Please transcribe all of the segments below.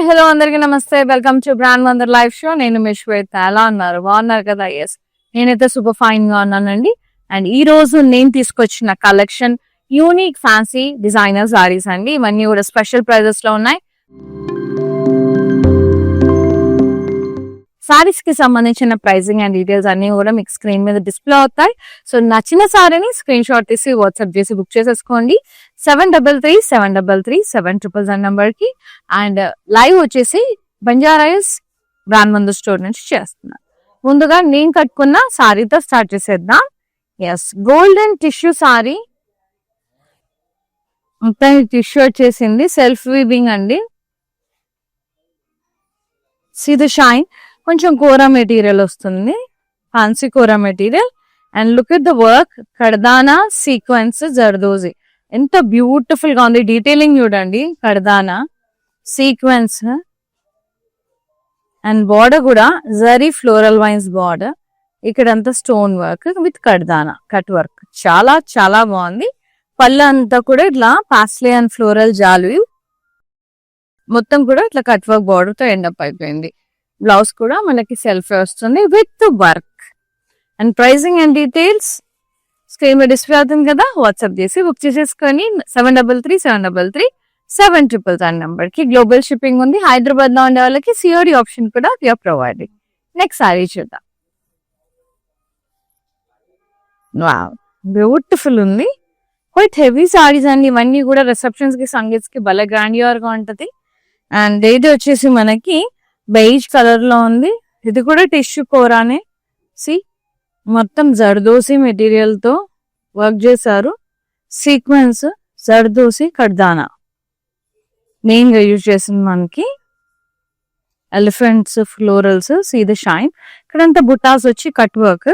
Hi hello అందరికీ నమస్తే. Welcome to brand వందర్ లైవ్ షో. నేను మీ శ్వేత. ఎలా ఉన్నారు? బాగున్నారు కదా? ఎస్, నేనైతే సూపర్ ఫైన్ గా ఉన్నానండి. అండ్ ఈ రోజు నేను తీసుకొచ్చిన collection unique fancy designer saris అండి. ఇవన్నీ కూడా స్పెషల్ ప్రైజెస్ లో ఉన్నాయి. సారీస్ కి సంబంధించిన ప్రైజింగ్ అండ్ డీటెయిల్స్ అన్ని కూడా మీకు స్క్రీన్ మీద డిస్ప్లే అవుతాయి. సో నచ్చిన సారీని స్క్రీన్ షాట్ తీసి వాట్సాప్ చేసి బుక్ చేసేసుకోండి 733733 నంబర్ కి. అండ్ లైవ్ వచ్చేసి బంజారాస్ బ్రాండ్ మందు స్టోర్ నుంచి చేస్తున్నా. ముందుగా నేను కట్టుకున్న సారీతో స్టార్ట్ చేసేద్దాం. Yes, golden tissue sari. మొత్తం టిష్యూ వచ్చేసింది, సెల్ఫ్ వీవింగ్ అండి. See the shine. కొంచెం కోరా మెటీరియల్ వస్తుంది, fancy kora material. And look at the work, kardana sequence zardozi. ఎంత బ్యూటిఫుల్ గా ఉంది. డీటెయిలింగ్ చూడండి, కడదానా సీక్వెన్స్. అండ్ బార్డర్ కూడా జరీ ఫ్లోరల్ వైన్స్ బార్డర్. ఇక్కడంతా stone work with kardana cut work. చాలా చాలా బాగుంది. పళ్ళు అంతా కూడా ఇట్లా పాస్లే అండ్ ఫ్లోరల్ జాలు మొత్తం కూడా ఇట్లా కట్ వర్క్ బార్డర్ తో ఎండప్ అయిపోయింది. బ్లౌజ్ కూడా మనకి సెల్ఫ్ వస్తుంది with work. And pricing and details screen మీద డిస్ప్లే అవుతుంది కదా, వాట్సాప్ చేసి బుక్ చేసేసుకొని 733733 నంబర్ కి. గ్లోబల్ షిప్పింగ్ ఉంది. హైదరాబాద్ లో ఉండే వాళ్ళకి సిఓడి ఆప్షన్ కూడా యూఆర్ ప్రొవైడింగ్. నెక్స్ట్ సారీ చూద్దాం. వావ్, బ్యూటిఫుల్ ఉంది. క్వైట్ హెవీ సారీస్ అండి ఇవన్నీ కూడా. రిసెప్షన్స్ కి, సంగీత్స్ కి భలే గ్రాండియర్ గా ఉంటది. అండ్ ఇది వచ్చేసి మనకి బెయిజ్ కలర్ లో ఉంది. ఇది కూడా టిష్యూ కోరానే. సి మొత్తం జర్దోసి మెటీరియల్ తో వర్క్ చేశారు. సీక్వెన్స్ జర్దోసి కడ్దానా మెయిన్ గా యూజ్ చేసింది మనకి. Elephants, florals, see the shine. ఇక్కడంతా బుటాస్ వచ్చి కట్ వర్క్.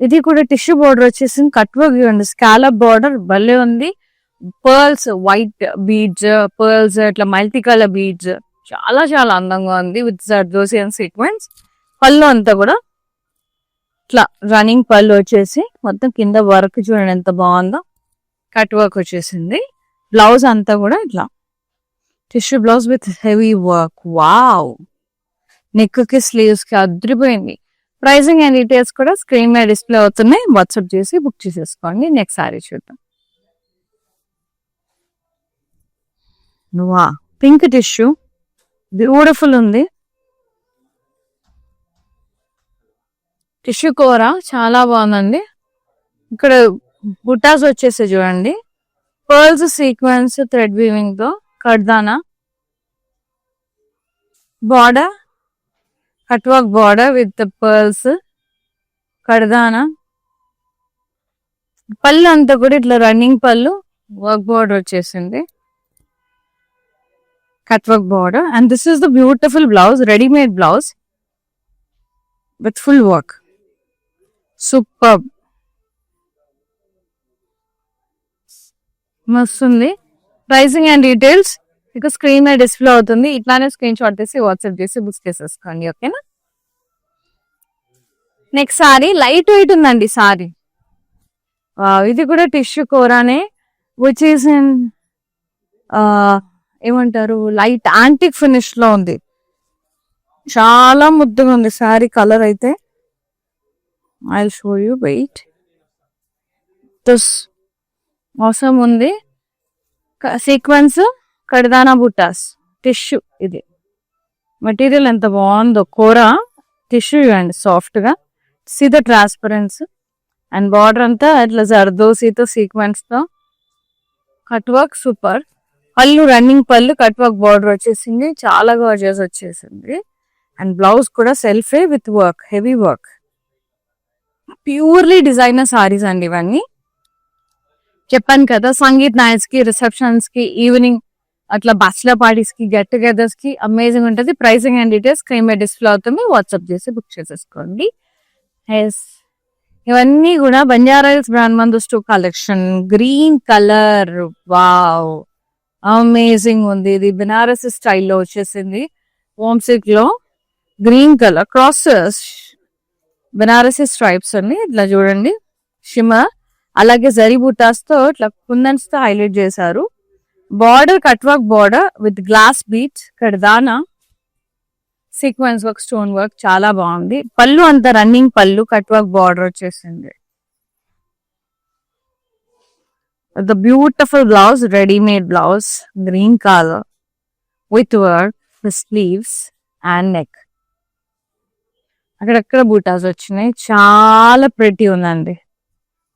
ఇది కూడా టిష్యూ బోర్డర్ వచ్చేసింది, కట్ వర్క్ చూడండి. స్కాలప్ బార్డర్ భలే ఉంది. పర్ల్స్, వైట్ బీడ్స్, పర్ల్స్, ఇట్లా మల్టీ కలర్ బీడ్స్. చాలా చాలా అందంగా ఉంది విత్ జర్దోసి అండ్ సీక్వెన్స్. పళ్ళు అంతా కూడా ఇట్లా రన్నింగ్ పళ్ళు వచ్చేసి మొత్తం కింద వర్క్ చూడండి ఎంత బాగుందో. కట్ వర్క్ వచ్చేసింది. బ్లౌజ్ అంతా కూడా ఇట్లా tissue blouse with heavy work. Wow, neck కి స్లీవ్స్ కి అద్రిపోయింది. ప్రైసింగ్ అండ్ డీటెయిల్స్ కూడా స్క్రీన్ మీద డిస్ప్లే అవుతున్నాయి. వాట్సాప్ చేసి బుక్ చేసేసుకోండి. నెక్స్ట్ సారీ చూద్దాం. వా, పింక్ టిష్యూ బ్యూటిఫుల్ ఉంది. టిష్యూ కూర చాలా బాగుందండి. ఇక్కడ బుటాస్ వచ్చేసి చూడండి, పర్ల్స్, సీక్వెన్స్, థ్రెడ్ వీవింగ్ తో kardana border, cut work border with pearls, kardana. పళ్ళు అంతా కూడా ఇట్లా రన్నింగ్ పళ్ళు, వర్క్ బార్డర్ వచ్చేసింది, cut work border. And this is the beautiful blouse, ready made blouse with full work. Superb. మస్తుంది. ప్రైసింగ్ అండ్ డీటెయిల్స్ ఇక screen మీద డిస్ప్లే అవుతుంది. ఇట్లానే స్క్రీన్ షాట్ తీసి వాట్సాప్ చేసి బుక్ చేసేసుకోండి. ఓకేనా? నెక్స్ట్ సారీ లైట్ వెయిట్ ఉందండి సారీ. ఇది కూడా టిష్యూ కోరానే, విచ్ ఈస్ ఇన్ ఏమంటారు, లైట్ యాంటిక్ ఫినిష్ లో ఉంది. చాలా ముద్దుగా ఉంది సారీ కలర్ అయితే. I will show you, wait. This మోసం ఉంది. Sequence, kardana buttas, tissue. ఇది మెటీరియల్ ఎంత బాగుందో. కోరా టిష్యూ అండి, సాఫ్ట్ గా. See the transparence. And border అంతా ఇట్లా జర్దోసీతో సీక్వెన్స్ తో కట్ వర్క్. సూపర్. పళ్ళు రన్నింగ్ పళ్ళు, కట్ వర్క్ బార్డర్ వచ్చేసింది. చాలా గార్జియస్ వచ్చేసింది. అండ్ బ్లౌజ్ కూడా సెల్ఫే with work, heavy work. Purely designer saris అండి ఇవన్నీ. చెప్పాను కదా, సంగీత్ నైట్స్ కి, రిసెప్షన్స్ కి, ఈవినింగ్ అట్లా బ్యాచిలర్ పార్టీస్ కి, గెట్ టుగెదర్స్ కి అమేజింగ్ ఉంటుంది. ప్రైసింగ్ అండ్ డీటెయిల్స్ స్క్రీన్ మీద డిస్ప్లే అవుతుంది. వాట్సాప్ చేసి బుక్ చేసేసుకోండి. ఎస్, ఇవన్నీ కూడా బంజారాస్ బ్రాండ్ మందు store collection. Green colour, wow, amazing ఉంది. ఇది బెనారస్ స్టైల్లో వచ్చేసింది. హోమ్ సిల్క్ లో green colour cross Banarasi stripes అండి. ఇట్లా చూడండి, షిమర్. అలాగే జరీ బుటాస్ తో ఇట్లా కుందన్స్ తో హైలైట్ చేశారు. Border cut work border with glass beads kardana sequence work stone work చాలా బాగుంది. పళ్ళు అంతా రన్నింగ్ పళ్ళు కట్ వర్క్ బార్డర్ వచ్చేసింది. The beautiful blouse readymade blouse green colour with work sleeves and neck. అక్కడక్కడ బూటాస్ వచ్చినాయి. చాలా ప్రెటీ ఉందండి.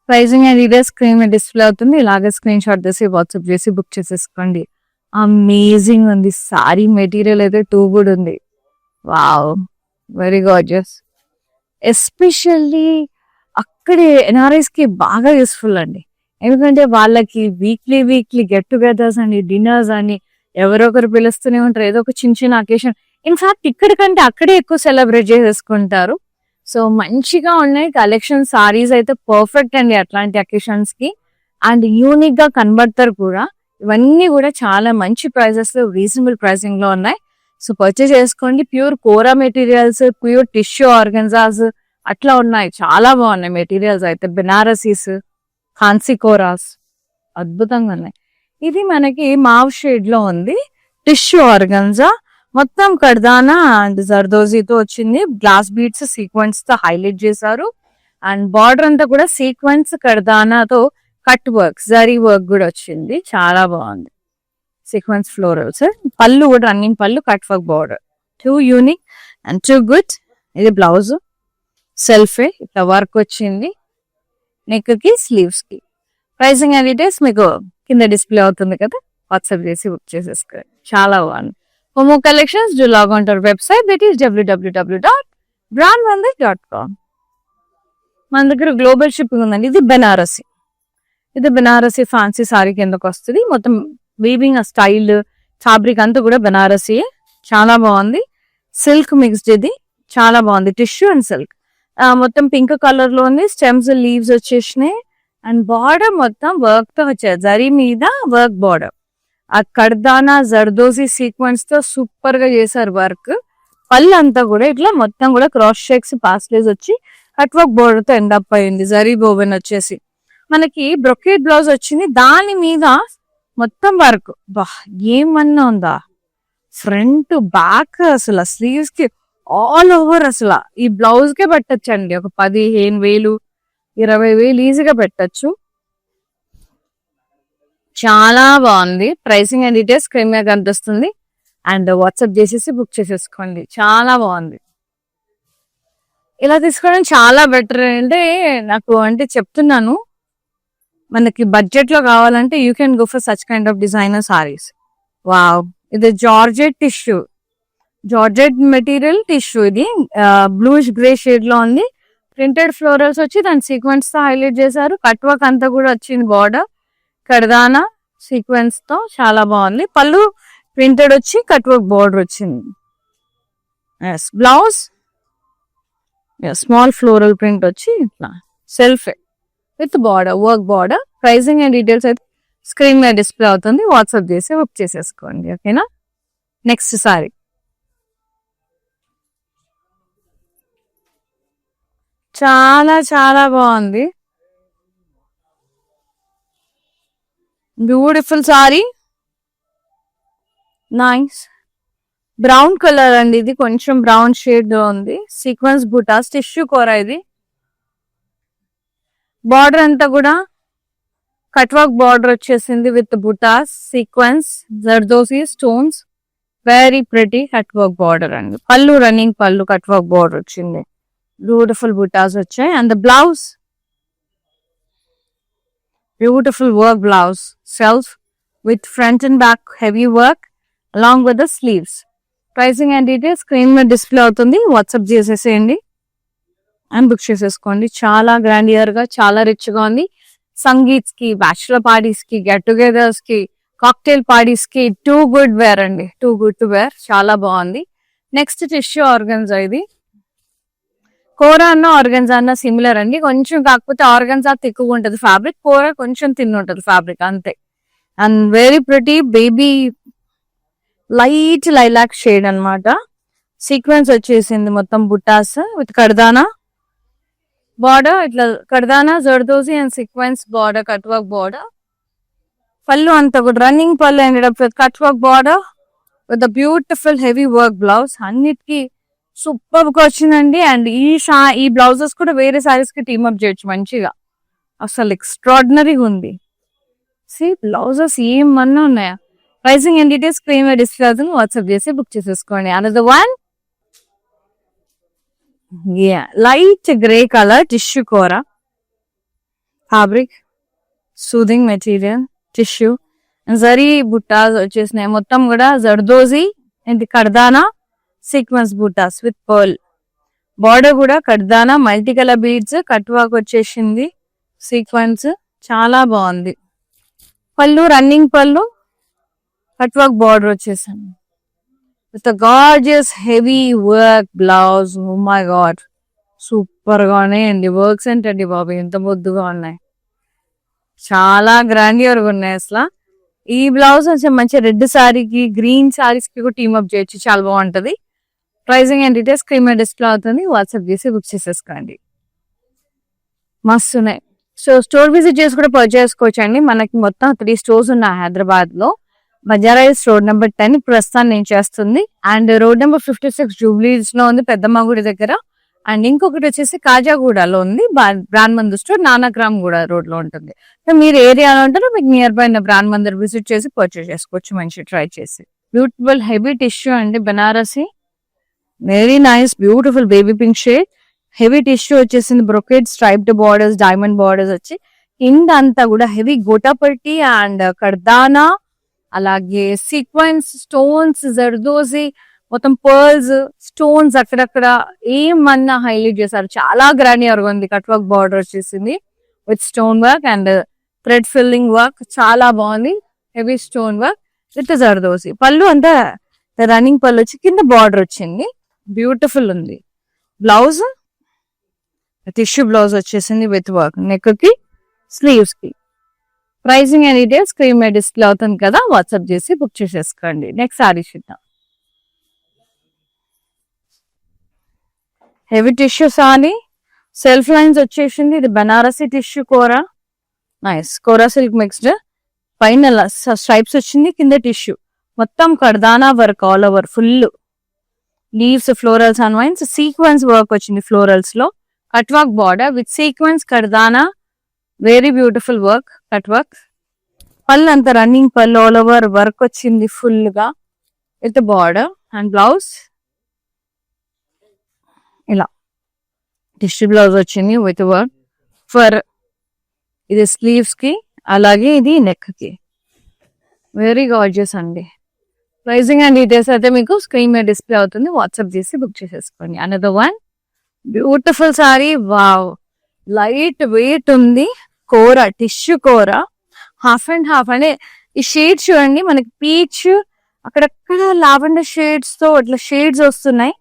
ప్రైజింగ్ అండ్ డీటెయిల్స్ స్క్రీన్ మీద డిస్ప్లే అవుతుంది. ఇలాగే స్క్రీన్ షాట్ చేసి వాట్సాప్ చేసి బుక్ చేసేసుకోండి. అమేజింగ్ ఉంది. సారీ మెటీరియల్ అయితే టూ గుడ్ ఉంది. Wow, very gorgeous. ఎస్పెషల్లీ అక్కడే ఎన్ఆర్ఐస్ కి బాగా యూస్ఫుల్ అండి. ఎందుకంటే వాళ్ళకి వీక్లీ గెట్ టుగెదర్స్ అని డిన్నర్స్ అని ఎవరొకరు పిలుస్తూనే ఉంటారు. ఏదో ఒక చిన్న చిన్న అకేషన్. ఇన్ఫాక్ట్ ఇక్కడ కంటే అక్కడే ఎక్కువ సెలబ్రేట్ చేసేసుకుంటారు. సో మంచిగా ఉన్నాయి కలెక్షన్. సారీస్ అయితే పర్ఫెక్ట్ అండి అట్లాంటి అకేషన్స్ కి. అండ్ యూనిక్ గా కనబడతారు కూడా. ఇవన్నీ కూడా చాలా మంచి ప్రైజెస్ లో రీజనబుల్ ప్రైసింగ్ లో ఉన్నాయి. సో పర్చేస్ చేసుకోండి. ప్యూర్ కోరా మెటీరియల్స్, ప్యూర్ టిష్యూ ఆర్గన్జాస్ అట్లా ఉన్నాయి. చాలా బాగున్నాయి మెటీరియల్స్ అయితే. బెనారసీస్, ఖాన్సీ కోరాస్ అద్భుతంగా ఉన్నాయి. ఇది మనకి మావ్ షేడ్ లో ఉంది. టిష్యూ ఆర్గన్జా మొత్తం కర్దానా అండ్ జర్దోజీతో వచ్చింది. గ్లాస్ బీడ్స్ సీక్వెన్స్ తో హైలైట్ చేశారు. అండ్ బార్డర్ అంతా కూడా సీక్వెన్స్ కర్దానాతో కట్ వర్క్ జరీ వర్క్ కూడా వచ్చింది. చాలా బాగుంది. Sequence florals. పళ్ళు కూడా రన్నింగ్ పళ్ళు cut work border. Too unique and too good. ఇది బ్లౌజ్ సెల్ఫే ఇట్లా వర్క్ వచ్చింది. నెక్ కి స్లీవ్స్ కి. ప్రైసింగ్ అండ్ డీటెయిల్స్ మీకు కింద డిస్ప్లే అవుతుంది కదా, వాట్సాప్ చేసి బుక్ చేసేసుకోండి. చాలా బాగుంది. For more collections, do log on to our website, that is www.brandvandir.com. మన దగ్గర గ్లోబల్ షిప్పింగ్ ఉందండి. ఇది బెనారసి. ఇది బెనారసి ఫ్యాన్సీ సారీ కిందకు వస్తుంది. మొత్తం వీవింగ్ ఆ స్టైల్ ఫ్యాబ్రిక్ అంతా కూడా బెనారసి. చాలా బాగుంది. సిల్క్ మిక్స్డ్ ఇది. చాలా బాగుంది. టిష్యూ అండ్ సిల్క్ మొత్తం పింక్ కలర్ లో ఉంది. స్టెమ్స్ లీవ్స్ వచ్చేసినాయి. అండ్ బార్డర్ మొత్తం వర్క్ తో వచ్చాయి. జరీ మీద వర్క్ బార్డర్. ఆ కర్దానా జర్దోజీ సీక్వెన్స్ తో సూపర్ గా చేశారు వర్క్. పళ్ళు అంతా కూడా ఇట్లా మొత్తం కూడా క్రాస్ షేక్స్ పాస్లేజ్ వచ్చి కట్ వర్క్ బోర్డర్ తో ఎండ్ అప్ అయింది. జరీ బోవెన్ వచ్చేసి మనకి బ్రొకేట్ బ్లౌజ్ వచ్చింది. దాని మీద మొత్తం వర్క్. బా ఏమన్నా ఉందా, ఫ్రంట్ బ్యాక్ అసలు స్లీవ్స్ కి ఆల్ ఓవర్. అసలు ఈ బ్లౌజ్ కే పెట్టచ్చండి ఒక 15,000 20,000 ఈజీగా పెట్టచ్చు. చాలా బాగుంది. ప్రైసింగ్ అండ్ డీటెయిల్స్ స్క్రీన్ మీద కనిపిస్తుంది. అండ్ వాట్సాప్ చేసేసి బుక్ చేసేసుకోండి. చాలా బాగుంది. ఇలా తీసుకోవడం చాలా బెటర్. అంటే నాకు అంటే చెప్తున్నాను, మనకి బడ్జెట్ లో కావాలంటే you can go for such kind of designer saris. Wow, ఇది georgette tissue, georgette material tissue. ఇది బ్లూష్ గ్రే షేడ్ లో ఉంది. ప్రింటెడ్ ఫ్లోరల్స్ వచ్చి దాని సీక్వెన్స్ తో హైలైట్ చేశారు. కట్ వర్క్ అంతా కూడా వచ్చింది. బార్డర్ కర్దానా సీక్వెన్స్ తో చాలా బాగుంది. పళ్ళు ప్రింటెడ్ వచ్చి కట్ వర్క్ బార్డర్ వచ్చింది. బ్లౌజ్ స్మాల్ ఫ్లోరల్ ప్రింట్ వచ్చి ఇట్లా self with border work border. Pricing and details అయితే స్క్రీన్ మీద డిస్ప్లే అవుతుంది. వాట్సాప్ చేసి బుక్ చేసేసుకోండి. ఓకేనా. నెక్స్ట్ సారీ చాలా చాలా బాగుంది. Beautiful sari. Nice brown colour అండి. ఇది కొంచెం బ్రౌన్ షేడ్ ఉంది. సీక్వెన్స్ బుటాస్ టిష్యూ కోరా. ఇది బార్డర్ అంతా కూడా కట్ వర్క్ బార్డర్ వచ్చేసింది విత్ బుటాస్ sequence zardozi stones. Very pretty cut work border అండి. పళ్ళు రన్నింగ్ పళ్ళు కట్ వర్క్ బార్డర్ వచ్చింది. బ్యూటిఫుల్ బుటాస్ వచ్చాయి. And the blouse beautiful work blouse self with front and back heavy work along with the sleeves. Pricing and details screen మీద display అవుతుంది. WhatsApp చేసేసేయండి and book చేసేసుకోండి. చాలా గ్రాండియర్ గా చాలా రిచ్ గా ఉంది. సంగీత్స్ కి, బ్యాచులర్ పార్టీస్ కి, గెట్ టుగెదర్స్ కి, కాక్టైల్ పార్టీస్ కి టూ గుడ్ వేర్ అండి. Too good to wear. చాలా బాగుంది. Next tissue organza. ఇది కోరా అన్న ఆర్గన్జా అన్న సిమిలర్ అండి. కొంచెం కాకపోతే ఆర్గన్జా ఎక్కువగా ఉంటుంది ఫ్యాబ్రిక్, కోరా కొంచెం తిన్ ఉంటుంది ఫ్యాబ్రిక్ అంతే. And very pretty baby light lilac shade అన్నమాట. సీక్వెన్స్ వచ్చేసింది మొత్తం బుట్టాస్ విత్ కర్దానా బార్డర్. ఇట్లా kardana zardozi and sequence border cut work border. పళ్ళు అంతా కూడా రన్నింగ్ పళ్ళు ended up with cut work border with beautiful heavy work blouse. అన్నిటికీ సూపర్ గా వచ్చిందండి. అండ్ ఈ బ్లౌజెస్ కూడా వేరే సారీస్ కి టీమ్ అప్ చేయొచ్చు మంచిగా. అసలు ఎక్స్ట్రాడినరీగా ఉంది. సి బ్లౌజెస్ ఏమన్నా ఉన్నాయా. ప్రైసింగ్ అండ్ డీటెయిల్స్ స్క్రీన్ మీద డిస్ప్లే అవుతుంది, వాట్సాప్ చేసి బుక్ చేసేసుకోండి. Another one light grey colour tissue kora fabric, soothing material, tissue, zari buttas వచ్చేసినాయి. మొత్తం కూడా zardozi and kardana sequence buttas with pearl. Border కూడా kardana multi colour beads, cut work వచ్చేసింది, సీక్వెన్స్ చాలా బాగుంది. పళ్ళు రన్నింగ్ పళ్ళు, కట్ వర్క్ బార్డర్ వచ్చేసాను with gorgeous heavy work blouse. Oh my god super గా ఉన్నాయండి వర్క్స్. ఏంటండి బాబు ఎంత ముద్దుగా ఉన్నాయి, చాలా గ్రాండియర్ గా ఉన్నాయి అసలు. ఈ బ్లౌజ్ వచ్చి మంచి రెడ్ సారీకి గ్రీన్ సారీస్ కి కూడా టీమ్ అప్ చేయొచ్చు, చాలా బాగుంటది. ప్రైసింగ్ అండ్ డీటెయిల్స్ స్క్రీన్ మీద డిస్ప్లే అవుతుంది, వాట్సాప్ చేసి బుక్ చేసేసుకోండి. మస్తు ఉన్నాయి. సో స్టోర్ విజిట్ చేసి కూడా పర్చేస్ చేసుకోవచ్చు అండి. మనకి మొత్తం 3 స్టోర్స్ ఉన్నాయి హైదరాబాద్ లో. బంజారాహిల్స్ రోడ్ నెంబర్ 10 ప్రస్తుతాన్ని నేను చేస్తుంది. అండ్ రోడ్ నెంబర్ 56 జూబ్లీస్ లో ఉంది పెద్దమ్మ గుడి దగ్గర. అండ్ ఇంకొకటి వచ్చేసి కాజాగూడలో ఉంది బ్రాండ్ మందిర్ స్టోర్, నానాగ్రామ్ గూడ రోడ్ లో ఉంటుంది. సో మీరు ఏరియాలో ఉంటారో మీకు nearby brand Mandir visit చేసి పర్చేస్ చేసుకోవచ్చు మంచి ట్రై చేసి. బ్యూటిఫుల్ హెవీ టిష్యూ అండి Banarasi, very nice beautiful baby pink shade. Heavy tissue వచ్చేసింది, brocade striped borders, diamond borders వచ్చి కింద అంతా కూడా హెవీ గోటాపట్టి అండ్ కర్దానా, అలాగే సీక్వెన్స్ స్టోన్స్, జర్దోజీ, మొత్తం పర్ల్స్ స్టోన్స్ అక్కడక్కడ ఏమన్నా హైలైట్ చేశారు. చాలా గ్రాండియర్ గా ఉంది. కట్ వర్క్ బార్డర్ వచ్చేసింది with stone work and thread filling work, చాలా బాగుంది. Heavy stone work with zardozi. పళ్ళు అంతా రన్నింగ్ పళ్ళు వచ్చి కింద బార్డర్ వచ్చింది, బ్యూటిఫుల్ ఉంది. బ్లౌజ్ టిష్యూ బ్లౌజ్ వచ్చేసింది విత్ వర్క్, నెక్ కి స్లీవ్స్ కి. ప్రైసింగ్ అండ్ డీటెయిల్స్ స్క్రీన్ మీద డిస్ప్లే అవుతుంది కదా, వాట్సాప్ చేసి బుక్ చేసేసుకోండి. నెక్స్ట్ సారీ చూద్దాం. Heavy tissue sari, self lines వచ్చేసింది. ఇది బనారసి టిష్యూ కూర, నైస్ కోరా సిల్క్ మిక్స్డ్. పైన స్ట్రైప్స్ వచ్చింది, కింద టిష్యూ, మొత్తం కర్దానా work all over full. Leaves florals and vines, sequins work వచ్చింది ఫ్లోరల్స్ లో. Cut work border with sequins కర్దానా, very beautiful work cut work. పళ్ళు అంతా రన్నింగ్ పళ్ళు, ఆల్ ఓవర్ వర్క్ వచ్చింది ఫుల్ గా విత్ బార్డర్. అండ్ బ్లౌజ్ ఇలా టిష్యూ బ్లౌజ్ వచ్చింది విత్ వర్క్ ఫర్. ఇది స్లీవ్స్ కి, అలాగే ఇది నెక్ కి, వెరీ గార్జియస్ అండి. ప్రైసింగ్ అండ్ డీటెయిల్స్ అయితే మీకు స్క్రీన్ మీద డిస్ప్లే అవుతుంది, వాట్సాప్ చేసి బుక్ చేసేసుకోండి. Another one beautiful sorry, wow light weight ఉంది. కూర టిష్యూ కూర, హాఫ్ అండ్ హాఫ్ అంటే ఈ షేడ్స్ చూడండి, మనకి పీచ్ అక్కడక్కడ లావెండర్ షేడ్స్ తో ఇట్లా షేడ్స్ వస్తున్నాయి.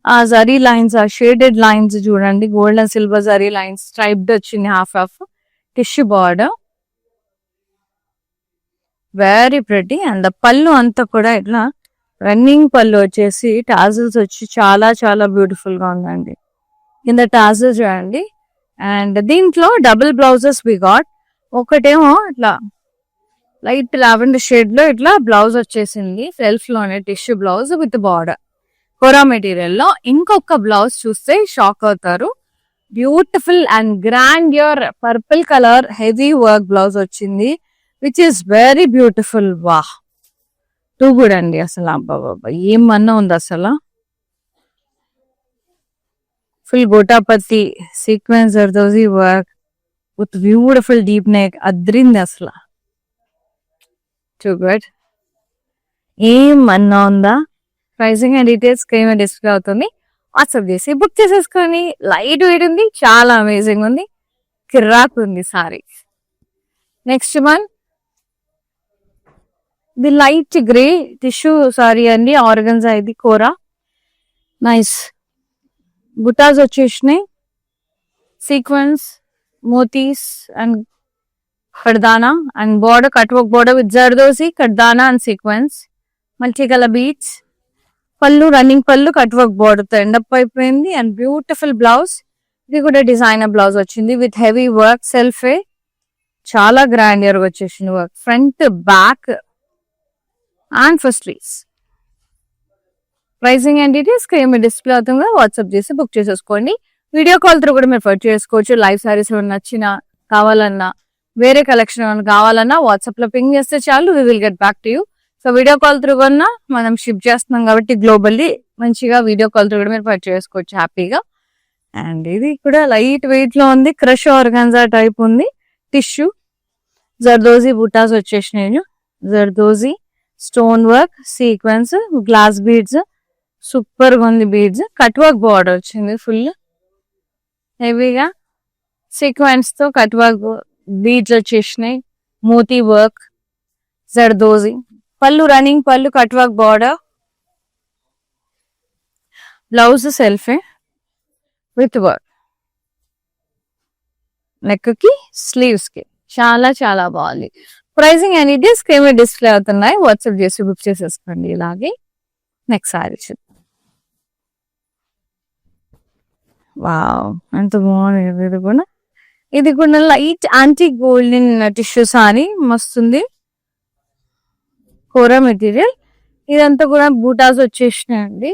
ఆ జరీ లైన్స్, ఆ షేడెడ్ లైన్స్ చూడండి, gold and silver zari lines striped వచ్చింది, half half tissue border, very pretty. And pallu అంతా కూడా ఇట్లా రన్నింగ్ పళ్ళు వచ్చేసి టాజిల్స్ వచ్చి చాలా చాలా బ్యూటిఫుల్ గా ఉందండి. కింద టాజిల్స్ చూడండి. అండ్ దీంట్లో డబుల్ బ్లౌజెస్ వి గాట్. ఒకటేమో ఇట్లా లైట్ లావెండర్ షేడ్ లో ఇట్లా బ్లౌజ్ వచ్చేసింది, సెల్ఫ్ లోనే tissue blouse with border kora material లో. ఇంకొక బ్లౌజ్ చూస్తే షాక్ అవుతారు, beautiful and grandeur purple colour heavy work blouse వచ్చింది, విచ్ ఇస్ వెరీ బ్యూటిఫుల్. వాహ్ టూ గుడ్ అండి అసలు, అబ్బాబా ఏమన్నా ఉంది అసలు. ఫుల్ గోటాపత్తి sequins zardozi work with beautiful deep neck, అద్రింది అసలు, టూ గుడ్. ఏమన్నా ఉందా. ప్రైసింగ్ అండ్ డీటెయిల్స్ స్క్రీన్ మీద డిస్ప్లే అవుతుంది, వాట్సాప్ చేసి బుక్ చేసేసుకొని. లైట్ వెయిట్ ఉంది, చాలా అమేజింగ్ ఉంది, కిర్రాక్ ఉంది sari. Next one the light grey tissue sari అండి, ఆర్గన్జా ఇది కూర, నైస్ బుటాస్ వచ్చేసినాయి, సీక్వెన్స్ మోతీస్ అండ్ కర్దానా and border cut work border with zardozi కర్దానా and sequins, multi colour beads. Pallu running పళ్ళు కట్ వర్క్ బార్డర్ తో ఎండప్ అయిపోయింది. అండ్ బ్యూటిఫుల్ బ్లౌజ్, ఇది కూడా డిజైనర్ బ్లౌజ్ వచ్చింది విత్ హెవీ వర్క్, సెల్ఫే చాలా గ్రాండియర్ గా వచ్చేసింది work, front back and for sleeves. Pricing and details screen మీద డిస్ప్లే అవుతుంది, వాట్సాప్ చేసి బుక్ చేసేసుకోండి. వీడియో కాల్ త్రూ కూడా మీరు పర్చేస్ చేసుకోవచ్చు. లైవ్ సారీస్ నచ్చిన కావాలన్నా, వేరే కలెక్షన్ ఏమైనా కావాలన్నా వాట్సాప్ లో పింగ్ చేస్తే చాలు, we will get back to you. So video call through కన్నా మనం షిప్ చేస్తున్నాం కాబట్టి గ్లోబల్లీ మంచిగా వీడియో కాల్ త్రూ కూడా మీరు పర్చేస్ చేసుకోవచ్చు హ్యాపీగా. అండ్ ఇది కూడా లైట్ వెయిట్ లో ఉంది, క్రష్ ఆర్గాన్జా టైప్ ఉంది, టిష్యూ జర్దోజీ బుటాస్ వచ్చేసినాయి. Zardozi stone work sequins glass beads, super గా ఉంది బీడ్స్. కట్ వర్క్ బార్డర్ వచ్చింది, ఫుల్ హెవీగా సీక్వెన్స్ తో కట్ వర్క్ బీడ్స్ వచ్చేసినాయి. మోతీ వర్క్ జర్దోజీ పళ్ళు, రన్నింగ్ పళ్ళు, కట్ వర్క్ బార్డర్, బ్లౌజ్ సెల్ఫే విత్ వర్క్, నెక్ కి స్లీవ్స్ కి చాలా చాలా బాగుంది. ప్రైసింగ్ అనేది స్క్రీన్ మీద డిస్ప్లే అవుతున్నాయి, వాట్సాప్ చేసి బుక్ చేసేసుకోండి. ఇలాగే నెక్స్ట్ సారీ చూద్దాం. వావ్ ఎంత బాగుంది ఇది కూడా light anti golden tissue sari, మస్తుంది కోరా మెటీరియల్. ఇదంతా కూడా బూటాస్ వచ్చేసినాయండి,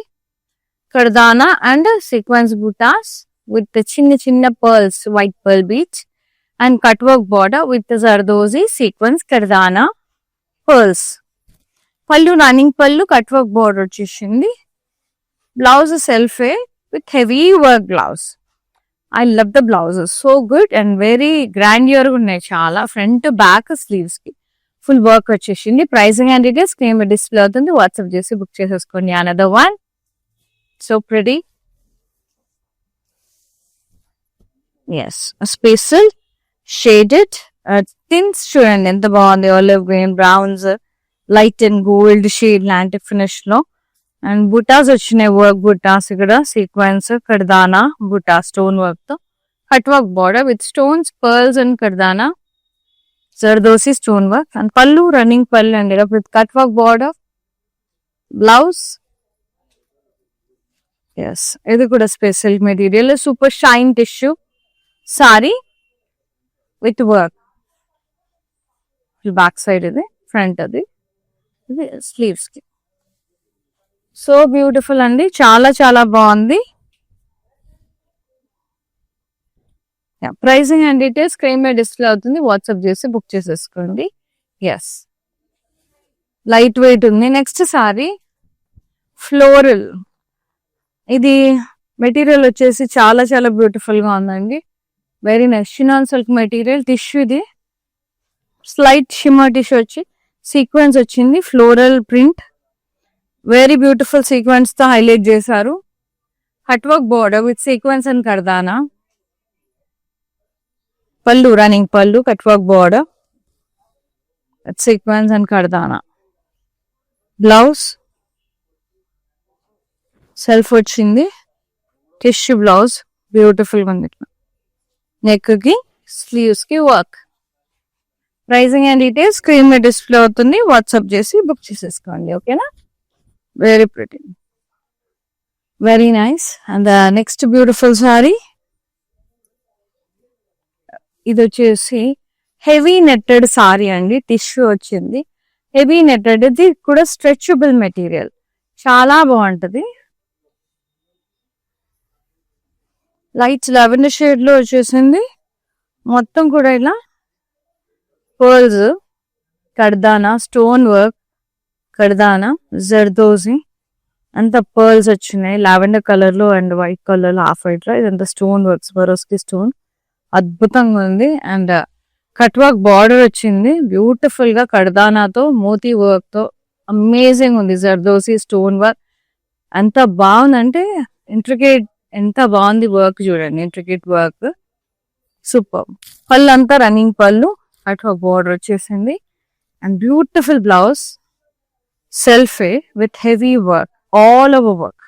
కర్దానా అండ్ సీక్వెన్స్ బూటాస్ విత్ చిన్న చిన్న pearls, white pearl beads and cut work border with zardozi sequins కర్దానా పర్ల్స్. పళ్ళు రన్నింగ్ పళ్ళు, కట్ వర్క్ బార్డర్ వచ్చేసింది. బ్లౌజ్ సెల్ఫే with heavy work blouse. I love the blouses, so good and very grandeur ఉన్నాయి చాలా. Front back sleeves కి full work వచ్చేసింది. Pricing and details screen మీద display అవుతుంది, వాట్సాప్ చేసి బుక్ చేసేసుకోండి. Another one so pretty, yes special shaded tints చూడండి ఎంత బాగుంది, olive green, browns, light and gold shade లాంటి ఫినిష్ లో. అండ్ బుటాస్ వచ్చినాయి, వర్క్ బుటాస్, ఇక్కడ సీక్వెన్స్ కర్దానా బుటా స్టోన్ వర్క్ తో, cut work border with stones, pearls and కర్దానా zardozi stone work. And pallu running pallu అండి with cut work border, blouse. Yes ఇది కూడా special material, super shine tissue sorry with work. Back side ఇది, ఫ్రంట్ అది, ఇది స్లీవ్స్ కి. So beautiful అండి, చాలా చాలా బాగుంది. ప్రైసింగ్ అండ్ డీటెయిల్స్ స్క్రీన్ మీద డిస్ప్లే అవుతుంది, వాట్సాప్ చేసి బుక్ చేసేసుకోండి. ఎస్ లైట్ వెయిట్ ఉంది. నెక్స్ట్ సారీ ఫ్లోరల్, ఇది మెటీరియల్ వచ్చేసి చాలా చాలా బ్యూటిఫుల్ గా ఉందండి, very nice chinon silk material. Tissue ఇది స్లైట్ షిమ్మర్ టిష్యూ వచ్చి సీక్వెన్స్ వచ్చింది, floral print, very beautiful sequins తో హైలైట్ చేశారు. Cut work border with sequence and కర్దానా. పళ్ళు రన్నింగ్ పళ్ళు, cut work border sequins and కర్దానా. బ్లౌజ్ సెల్ఫ్ వచ్చింది, టిష్యూ బ్లౌజ్ బ్యూటిఫుల్ గా ఉంది. నెక్ కి స్లీవ్స్ కి work. Pricing and details screen మీద డిస్ప్లే అవుతుంది, వాట్సాప్ చేసి బుక్ చేసేసుకోండి. ఓకేనా, very pretty, very nice. And next beautiful sorry, ఇది వచ్చేసి హెవీ నెట్టెడ్ సారీ అండి, టిష్యూ వచ్చింది, హెవీ నెట్టెడ్. ఇది కూడా స్ట్రెచబుల్ మెటీరియల్, చాలా బాగుంటది. లైట్ లెవెండర్ షేడ్ లో వచ్చేసింది, మొత్తం కూడా ఇలా పర్ల్స్, కర్దానా స్టోన్ వర్క్, కర్దానా జర్దోజీ అంత పర్ల్స్ వచ్చినాయి, లావెండర్ కలర్ లో అండ్ వైట్ కలర్ లో, హాఫ్ వైట్ లో. ఇదంతా స్టోన్ వర్క్స్, వరోస్కి స్టోన్, అద్భుతంగా ఉంది. అండ్ కట్ వర్క్ బార్డర్ వచ్చింది బ్యూటిఫుల్ గా, కర్దానాతో మోతీ వర్క్ తో అమేజింగ్ ఉంది. జర్దోసి స్టోన్ వర్క్ ఎంత బాగుందంటే ఇంట్రికేట్, ఎంత బాగుంది వర్క్ చూడండి, ఇంట్రికేట్ వర్క్ సూపర్. పళ్ళు అంతా రన్నింగ్ పళ్ళు, కట్ వర్క్ బార్డర్ వచ్చేసింది అండ్ బ్యూటిఫుల్ బ్లౌజ్ సెల్ఫే with heavy work, all over work.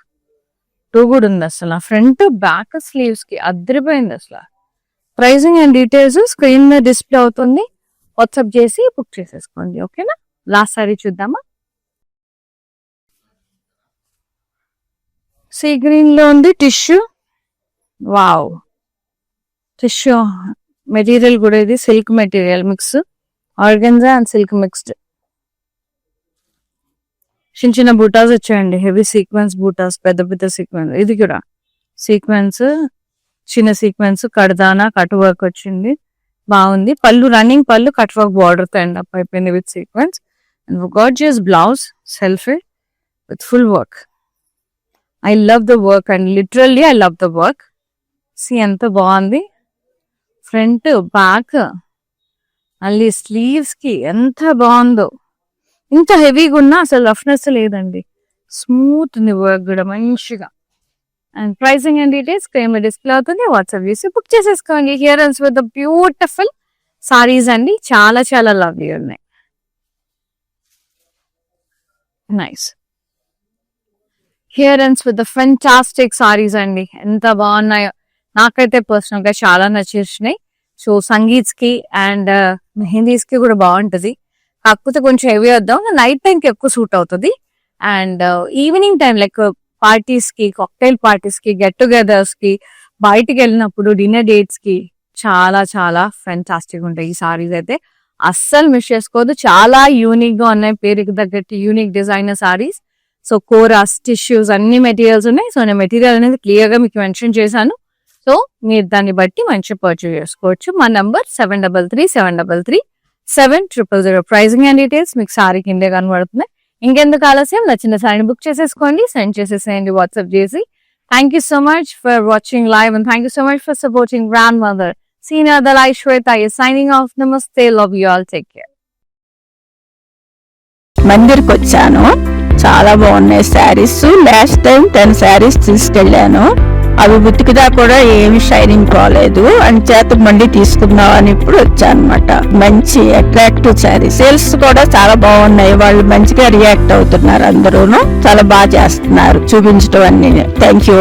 Too కూడా ఉంది అసలు, ఫ్రంట్ బ్యాక్ స్లీవ్స్ కి అదిరిపోయింది అసలు. ప్రైసింగ్ అండ్ డీటెయిల్స్ స్క్రీన్ మీద డిస్ప్లే అవుతుంది, వాట్సాప్ చేసి బుక్ చేసేసుకోండి. ఓకేనా, లాస్ట్ సారీ చూద్దామా. సీ గ్రీన్ లో ఉంది టిష్యూ, వావ్ టిష్యూ మెటీరియల్ కూడా ఇది silk material mix, organza and silk mixed. చిన్న చిన్న బూటాస్ వచ్చాయండి, హెవీ సీక్వెన్స్ బూటాస్, పెద్ద పెద్ద సీక్వెన్స్. ఇది కూడా సీక్వెన్స్, చిన్న సీక్వెన్స్, కడదానా కట్ వర్క్ వచ్చింది, బాగుంది. పళ్ళు రన్నింగ్ పళ్ళు, కట్ వర్క్ బార్డర్ తో ఎండ్ అప్ అయిపోయింది with sequence. And gorgeous blouse self with full work. I love the work and literally I love the work. See ఎంత బాగుంది, ఫ్రంట్ బ్యాక్ మళ్ళీ sleeves కి ఎంత బాగుందో. ఇంత హెవీగా ఉన్నా అసలు రఫ్నెస్ లేదండి, స్మూత్ ఉంది వర్క్ కూడా మంచిగా. And pricing and details screen మీద డిస్ప్లే అవుతుంది, వాట్సాప్ చేసి బుక్ చేసేసుకోండి. Here ends with the beautiful saris అండి, చాలా చాలా లవ్లీ ఉన్నాయి, nice. Here ends with the fantastic saris అండి, ఎంత బాగున్నాయో. నాకైతే పర్సనల్ గా చాలా నచ్చేసినాయి. సో సంగీత్స్ కి అండ్ మెహందీస్ కి కూడా బాగుంటది, కాకపోతే కొంచెం హెవీ వద్దాం, నైట్ టైం కి ఎక్కువ సూట్ అవుతుంది. And evening time like parties కి, కాక్టైల్ పార్టీస్ కి, గెట్ టుగెదర్స్ కి, బయటికి వెళ్ళినప్పుడు డిన్నర్ డేట్స్ కి చాలా చాలా ఫెంటాస్టిక్ ఉంటాయి ఈ సారీస్ అయితే. అస్సలు మిస్ చేసుకోవద్దు, చాలా యూనిక్ గా ఉన్నాయి, పేరుకి తగ్గట్టు యూనిక్ డిజైనర్ సారీస్. సో కోరాస్, టిష్యూస్ అన్ని మెటీరియల్స్ ఉన్నాయి. సో నేను మెటీరియల్ అనేది క్లియర్ గా మీకు మెన్షన్ చేశాను. సో మీరు దాన్ని బట్టి మంచిగా పర్చేజ్ చేసుకోవచ్చు. మా నంబర్ 7337337000. ప్రైజింగ్ అండ్ డీటెయిల్స్ మీకు సారీ కిందే కనబడుతున్నాయి. ఇంకెందుకు ఆలస్యం, నచ్చిన సారీని బుక్ చేసేసుకోండి, సెండ్ చేసేసేయండి వాట్సాప్ చేసి. Thank you so much for watching live and thank you so much for supporting grand mother Sina Dalai Shweta is signing off. Namaste, love you all, take care. మందిర్కి వచ్చాను, చాలా బాగున్నాయి saris. Last time 10 saris తీసుకెళ్లాను, అవి ఉతికిదా కూడా ఏమి shining పోలేదు, అని చేత మళ్ళీ తీసుకుందాం అని ఇప్పుడు వచ్చాను అనమాట. మంచి అట్రాక్టివ్ శారీ, సేల్స్ కూడా చాలా బాగున్నాయి, వాళ్ళు మంచిగా రియాక్ట్ అవుతున్నారు, అందరూను చాలా బాగా చేస్తున్నారు చూపించడం అన్ని. Thank you.